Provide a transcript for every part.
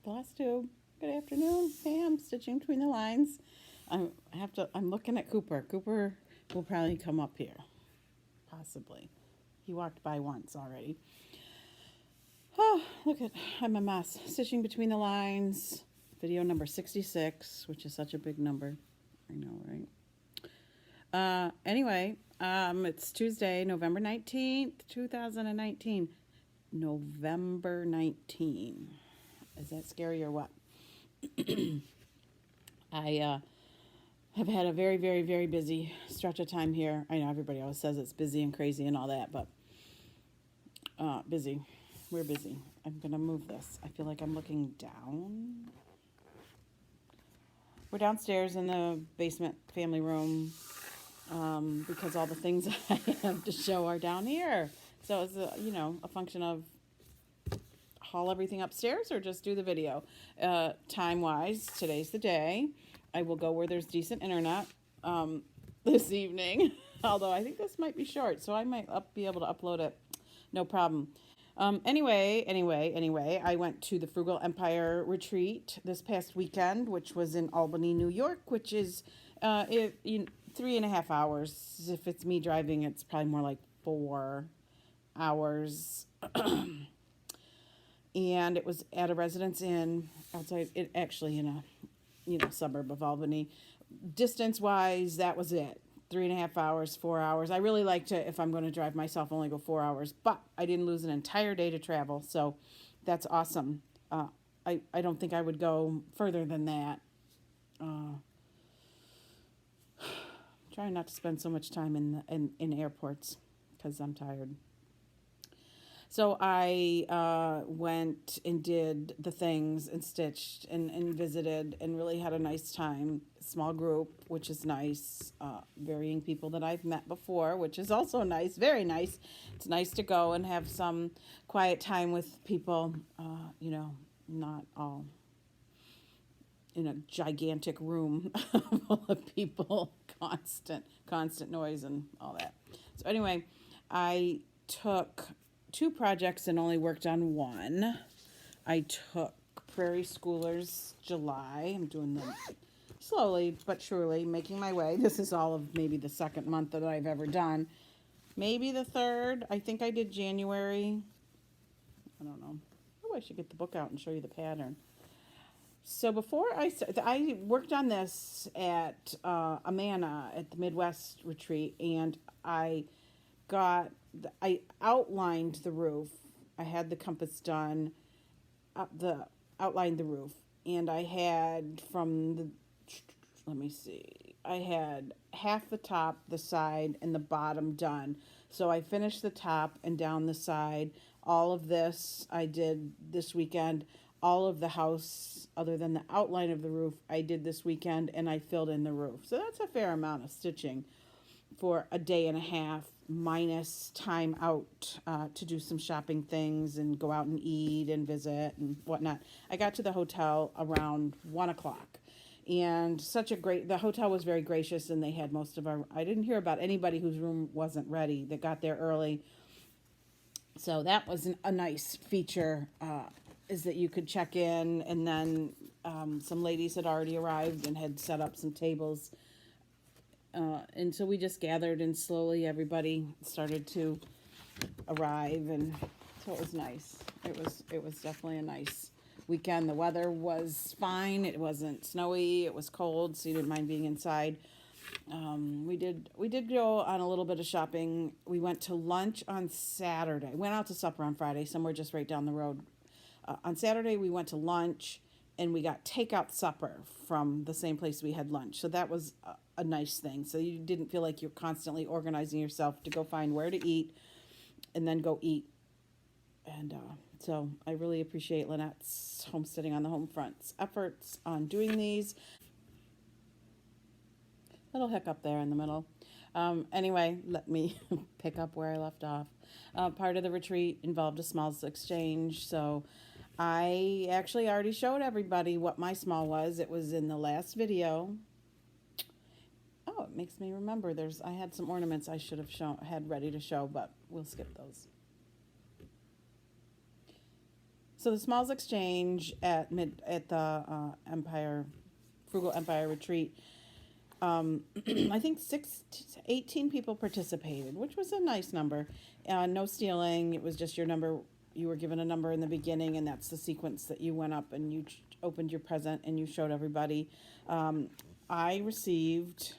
Flosstube. Good afternoon. Hey, I'm stitching between the lines. I'm looking at Cooper. Cooper will probably come up here. Possibly. He walked by once already. Oh, look at, I'm a mess. Stitching between the lines. Video number 66, which is such a big number. I know, right? It's Tuesday, November 19th, 2019. November 19. Is that scary or what? I have had a very, very, very busy stretch of time here. I know everybody always says it's busy and crazy and all that, but busy. We're busy. I'm going to move this. I feel like I'm looking down. We're downstairs in the basement family room because all the things I have to show are down here. So it's a function of haul everything upstairs or just do the video. Time-wise, today's the day. I will go where there's decent internet this evening. Although I think this might be short, so I might be able to upload it. No problem. Anyway, I went to the Frugal Empire Retreat this past weekend, which was in Albany, New York, which is 3.5 hours. If it's me driving, it's probably more like 4 hours. And it was at a residence inn outside, it actually in a suburb of Albany. Distance wise, that was it. 3.5 hours, 4 hours. I really like to, if I'm going to drive myself, only go 4 hours, but I didn't lose an entire day to travel, so that's awesome. I don't think I would go further than that. Trying not to spend so much time in airports because I'm tired. So I went and did the things and stitched and visited and really had a nice time. Small group, which is nice. Varying people that I've met before, which is also nice. Very nice. It's nice to go and have some quiet time with people, not all in a gigantic room full of people, constant noise and all that. So anyway, I took 2 projects and only worked on one. I took Prairie Schoolers July. I'm doing them slowly but surely, making my way. This is all of maybe the second month that I've ever done. Maybe the third. I think I did January. I don't know. Oh, I should get the book out and show you the pattern. So before I worked on this at Amana at the Midwest Retreat, and I outlined the roof. I had the compass done, outlined the roof, and I had I had half the top, the side, and the bottom done. So I finished the top and down the side. All of this I did this weekend. All of the house, other than the outline of the roof, I did this weekend, and I filled in the roof. So that's a fair amount of stitching for a day and a half, minus time out to do some shopping things and go out and eat and visit and whatnot. I got to the hotel around 1 o'clock. And the hotel was very gracious, and they had I didn't hear about anybody whose room wasn't ready that got there early. So that was a nice feature, is that you could check in, and then some ladies had already arrived and had set up some tables. And so we just gathered, and slowly everybody started to arrive, and so it was nice. It was definitely a nice weekend. The weather was fine. It wasn't snowy. It was cold, so you didn't mind being inside. We did go on a little bit of shopping. We went to lunch on Saturday. Went out to supper on Friday, somewhere just right down the road. On Saturday, we went to lunch, and we got takeout supper from the same place we had lunch. So that was a nice thing. So you didn't feel like you're constantly organizing yourself to go find where to eat and then go eat. And so I really appreciate Lynette's Homesteading on the Home Front's efforts on doing these. Little hiccup there in the middle. Anyway, let me pick up where I left off. Part of the retreat involved a smalls exchange, so I actually already showed everybody what my small was. It was in the last video. Oh, it makes me remember. I had some ornaments I should have had ready to show, but we'll skip those. So the Smalls Exchange at the Frugal Empire Retreat. I think 18 people participated, which was a nice number. No stealing. It was just your number. You were given a number in the beginning, and that's the sequence that you went up and you opened your present and you showed everybody. I received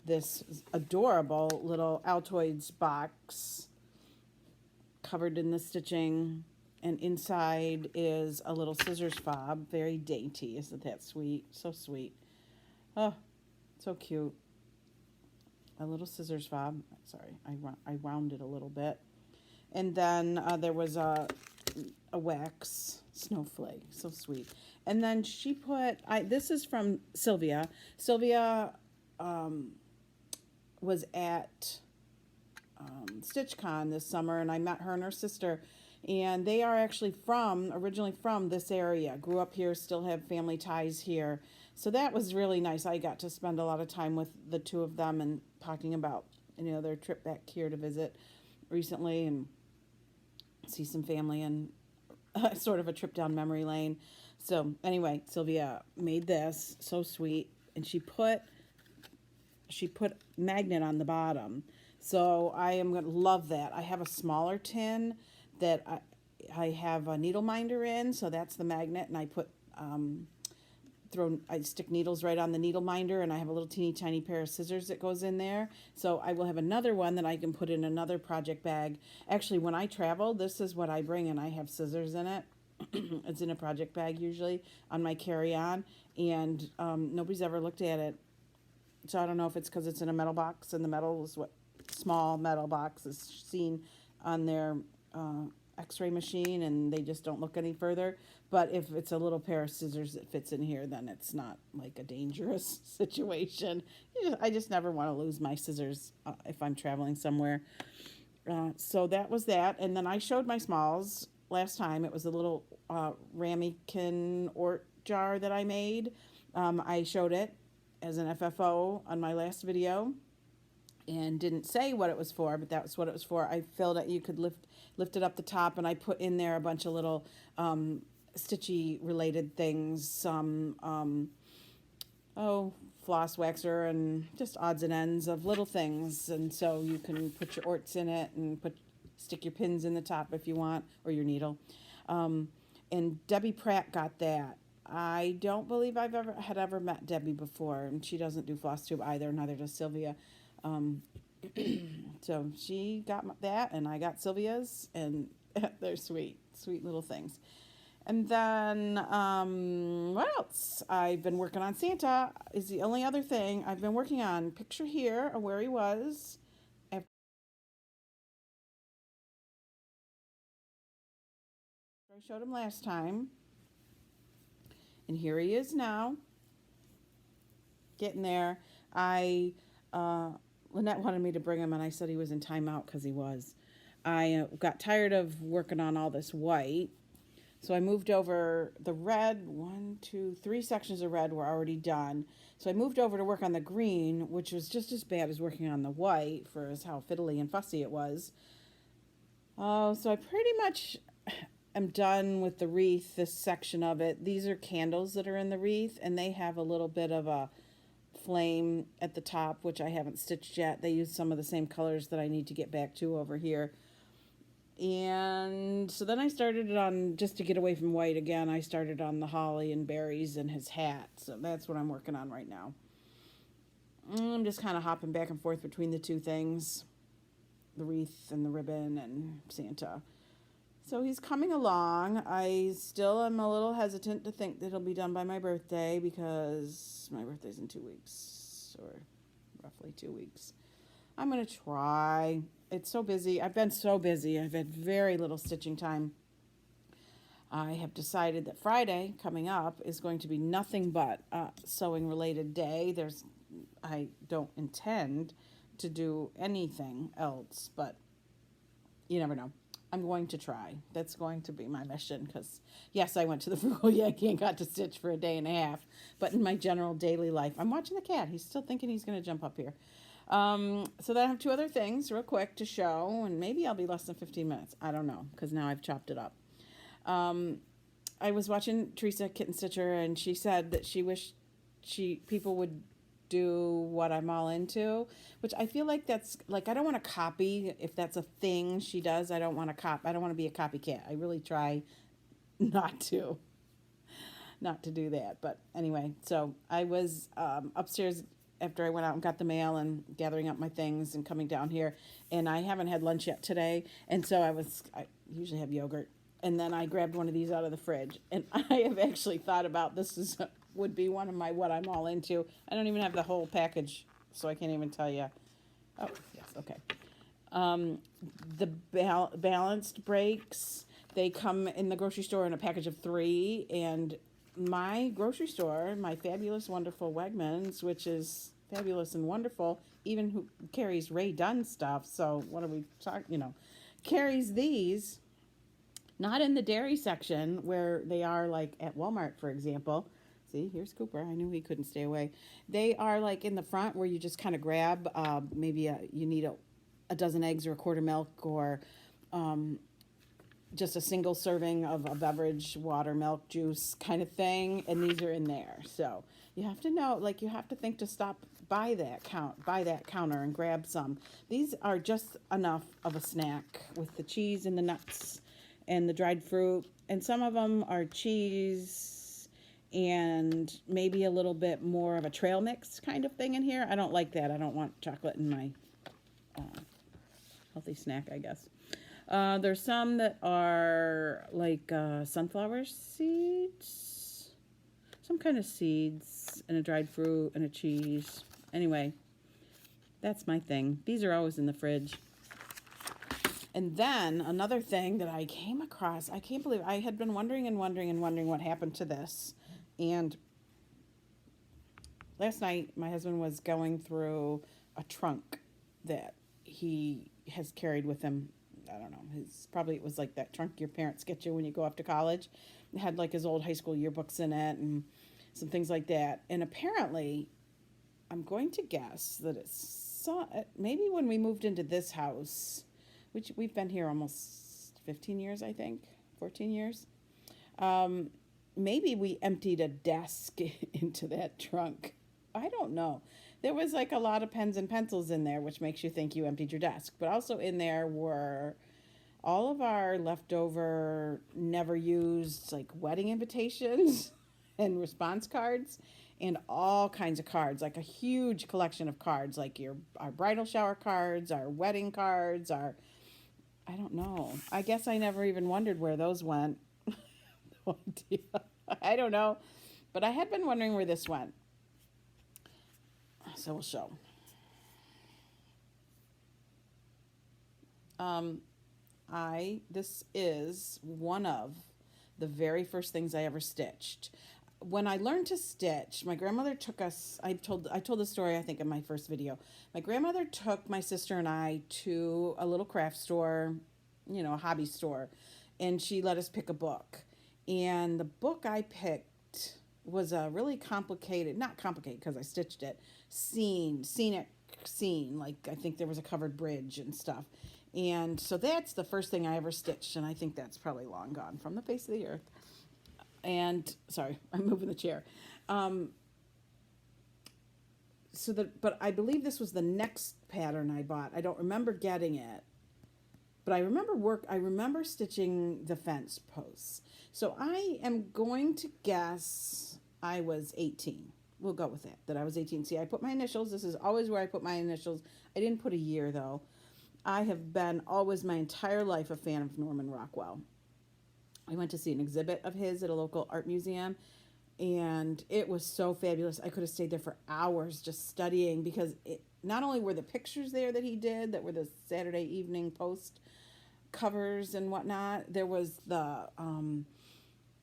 this adorable little Altoids box covered in the stitching, and inside is a little scissors fob, very dainty. Isn't that sweet? So sweet. Oh, so cute. A little scissors fob. Sorry, I wound it a little bit. And then there was a wax snowflake. So sweet. And then she put, this is from Sylvia. Sylvia was at StitchCon this summer, and I met her and her sister. And they are actually originally from this area. Grew up here, still have family ties here. So that was really nice. I got to spend a lot of time with the two of them and talking about, their trip back here to visit recently and see some family and sort of a trip down memory lane. So anyway, Sylvia made this, so sweet, and she put magnet on the bottom. So I am going to love that. I have a smaller tin that I have a needle minder in, so that's the magnet, and I put I stick needles right on the needle minder, and I have a little teeny tiny pair of scissors that goes in there. So I will have another one that I can put in another project bag. Actually, when I travel, this is what I bring, and I have scissors in it. It's in a project bag usually on my carry-on, and nobody's ever looked at it. So I don't know if it's because it's in a metal box, and the metal is what small metal box is seen on their x-ray machine, and they just don't look any further. But if it's a little pair of scissors that fits in here, then it's not like a dangerous situation. I just never want to lose my scissors if I'm traveling somewhere. So that was that. And then I showed my smalls last time. It was a little ramekin Ort jar that I made. I showed it as an FFO on my last video and didn't say what it was for, but that's what it was for. I filled it. You could lift it up the top, and I put in there a bunch of little stitchy related things, some floss waxer and just odds and ends of little things. And so you can put your orts in it and stick your pins in the top if you want, or your needle. And Debbie Pratt got that. I don't believe I've ever met Debbie before, and she doesn't do Flosstube either. Neither does Sylvia. So she got that, and I got Sylvia's, and they're sweet little things. And then what else? I've been working on Santa is the only other thing I've been working on. Picture here of where he was after I showed him last time. And here he is now, getting there. Lynette wanted me to bring him, and I said he was in timeout because he was. I got tired of working on all this white, so I moved over the red. 1, 2, 3 sections of red were already done. So I moved over to work on the green, which was just as bad as working on the white for how fiddly and fussy it was. So I pretty much am done with the wreath, this section of it. These are candles that are in the wreath, and they have a little bit of a flame at the top, which I haven't stitched yet. They use some of the same colors that I need to get back to over here. And so then I started it on, just to get away from white again, I started on the holly and berries and his hat. So that's what I'm working on right now. I'm just kind of hopping back and forth between the two things, the wreath and the ribbon and Santa. So he's coming along. I still am a little hesitant to think that it'll be done by my birthday, because my birthday's in 2 weeks, or roughly 2 weeks. I'm going to try. It's so busy. I've been so busy. I've had very little stitching time. I have decided that Friday coming up is going to be nothing but a sewing related day. I don't intend to do anything else, but you never know. I'm going to try. That's going to be my mission, because, yes, I went to the Frugal Yankee and got to stitch for a day and a half, but in my general daily life, I'm watching the cat. He's still thinking he's going to jump up here. So then I have 2 other things real quick to show, and maybe I'll be less than 15 minutes. I don't know, because now I've chopped it up. I was watching Teresa Kitten Stitcher, and she said that she wished people would do what I'm all into, which I feel like that's like I don't want to copy if that's a thing she does. I don't want to I don't want to be a copycat. I really try not to do that. But anyway, so I was upstairs after I went out and got the mail and gathering up my things and coming down here, and I haven't had lunch yet today, and so I usually have yogurt, and then I grabbed one of these out of the fridge, and I have actually thought about this is would be one of my what I'm all into. I don't even have the whole package, so I can't even tell you. Oh yes, okay. The balanced breaks, they come in the grocery store in a package of 3, and my grocery store, my fabulous, wonderful Wegmans, which is fabulous and wonderful, even who carries Ray Dunn stuff. So what are we talking? Carries these, not in the dairy section where they are like at Walmart, for example. See, here's Cooper. I knew he couldn't stay away. They are like in the front where you just kind of grab, maybe you need a dozen eggs or a quart of milk, or just a single serving of a beverage, water, milk, juice kind of thing, and these are in there. So you have to know, like you have to think to stop by that counter and grab some. These are just enough of a snack with the cheese and the nuts and the dried fruit, and some of them are cheese and maybe a little bit more of a trail mix kind of thing in here. I don't like that. I don't want chocolate in my healthy snack, I guess. There's some that are like sunflower seeds, some kind of seeds, and a dried fruit and a cheese. Anyway, that's my thing. These are always in the fridge. And then another thing that I came across, I can't believe, I had been wondering what happened to this. And last night, my husband was going through a trunk that he has carried with him. I don't know. It was like that trunk your parents get you when you go off to college. It had like his old high school yearbooks in it and some things like that. And apparently, I'm going to guess that maybe when we moved into this house, which we've been here almost 15 years, I think, 14 years. Maybe we emptied a desk into that trunk. I don't know. There was like a lot of pens and pencils in there, which makes you think you emptied your desk. But also in there were all of our leftover, never used, like wedding invitations and response cards, and all kinds of cards, like a huge collection of cards, like our bridal shower cards, our wedding cards, I don't know. I guess I never even wondered where those went. No idea. I don't know. But I had been wondering where this went. So we'll show. This is one of the very first things I ever stitched. When I learned to stitch, my grandmother took us, I told the story, I think, in my first video. My grandmother took my sister and I to a little craft store, a hobby store, and she let us pick a book. And the book I picked was a really complicated, not complicated because I stitched it, scenic scene. Like I think there was a covered bridge and stuff. And so that's the first thing I ever stitched, and I think that's probably long gone from the face of the earth. And sorry, I'm moving the chair. But I believe this was the next pattern I bought. I don't remember getting it, but I remember stitching the fence posts. So I am going to guess I was 18. We'll go with that I was 18. See, I put my initials. This is always where I put my initials. I didn't put a year, though. I have been always my entire life a fan of Norman Rockwell. I went to see an exhibit of his at a local art museum, and it was so fabulous. I could have stayed there for hours just studying, because not only were the pictures there that he did, that were the Saturday Evening Post covers and whatnot, there was the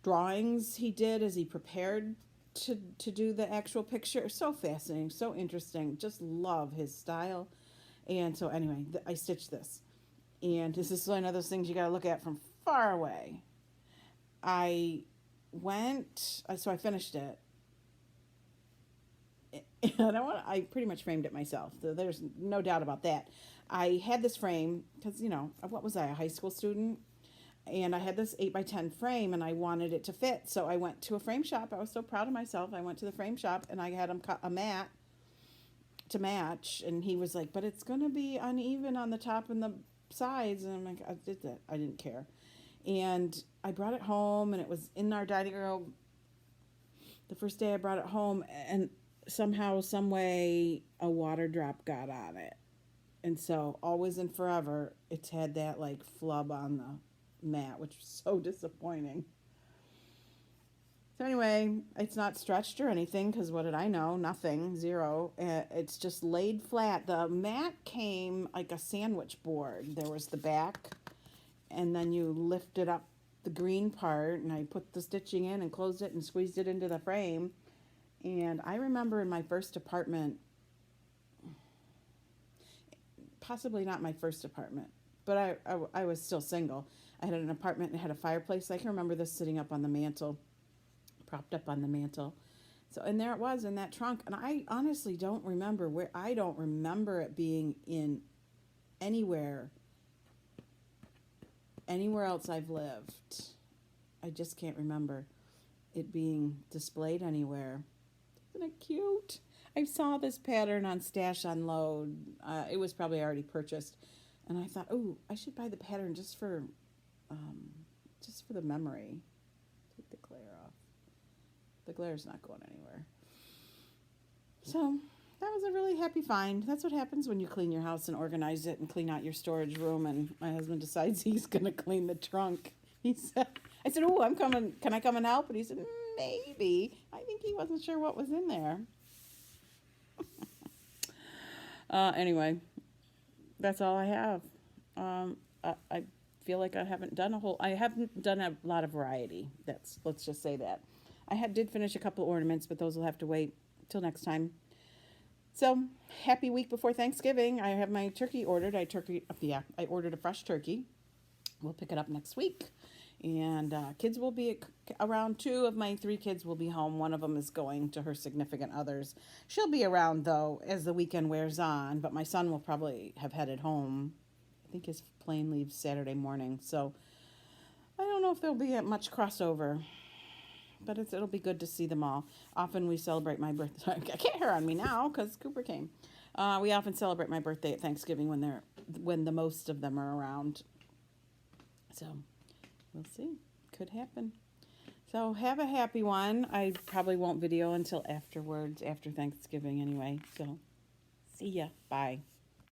drawings he did as he prepared to do the actual picture. So fascinating, so interesting. Just love his style. And so anyway, I stitched this. And this is one of those things you got to look at from far away. I finished it. And I pretty much framed it myself. There's no doubt about that. I had this frame because, what was I, a high school student? And I had this 8x10 frame and I wanted it to fit. So I went to a frame shop. I was so proud of myself. I went to the frame shop and I had him cut a mat to match. And he was like, but it's going to be uneven on the top and the sides. And I'm like, I did that. I didn't care. And I brought it home and it was in our dining room. The first day I brought it home and somehow, some way, a water drop got on it. And so always and forever, it's had that like flub on the mat, which was so disappointing. So anyway, it's not stretched or anything because what did I know? Nothing, zero. It's just laid flat. The mat came like a sandwich board. There was the back, and then you lifted up the green part, and I put the stitching in and closed it and squeezed it into the frame. And I remember in my first apartment, possibly not my first apartment, but I was still single. I had an apartment and had a fireplace. I can remember this sitting up on the mantle, propped up on the mantle. So, and there it was in that trunk. And I honestly don't remember where, I don't remember it being in anywhere else I've lived. I just can't remember it being displayed anywhere. Isn't it cute? I saw this pattern on Stash Unload. It was probably already purchased. And I thought, oh, I should buy the pattern just for the memory. Take the glare off. The glare's not going anywhere. So that was a really happy find. That's what happens when you clean your house and organize it and clean out your storage room. And my husband decides he's going to clean the trunk. I said, oh, I'm coming. Can I come and help? And he said, maybe. I think he wasn't sure what was in there. Anyway, that's all I have. I feel like I haven't done a lot of variety. Let's just say that. I did finish a couple ornaments, but those will have to wait till next time. So, happy week before Thanksgiving. I have my turkey ordered. I ordered a fresh turkey. We'll pick it up next week. And kids will be around. 2 of my 3 kids will be home. One of them is going to her significant others. She'll be around, though, as the weekend wears on. But my son will probably have headed home. I think his plane leaves Saturday morning. So I don't know if there'll be much crossover. But it'll be good to see them all. Often we celebrate my birthday. I can't hear on me now because Cooper came. We often celebrate my birthday at Thanksgiving when the most of them are around. So we'll see. Could happen. So have a happy one. I probably won't video until afterwards, after Thanksgiving anyway. So see ya. Bye.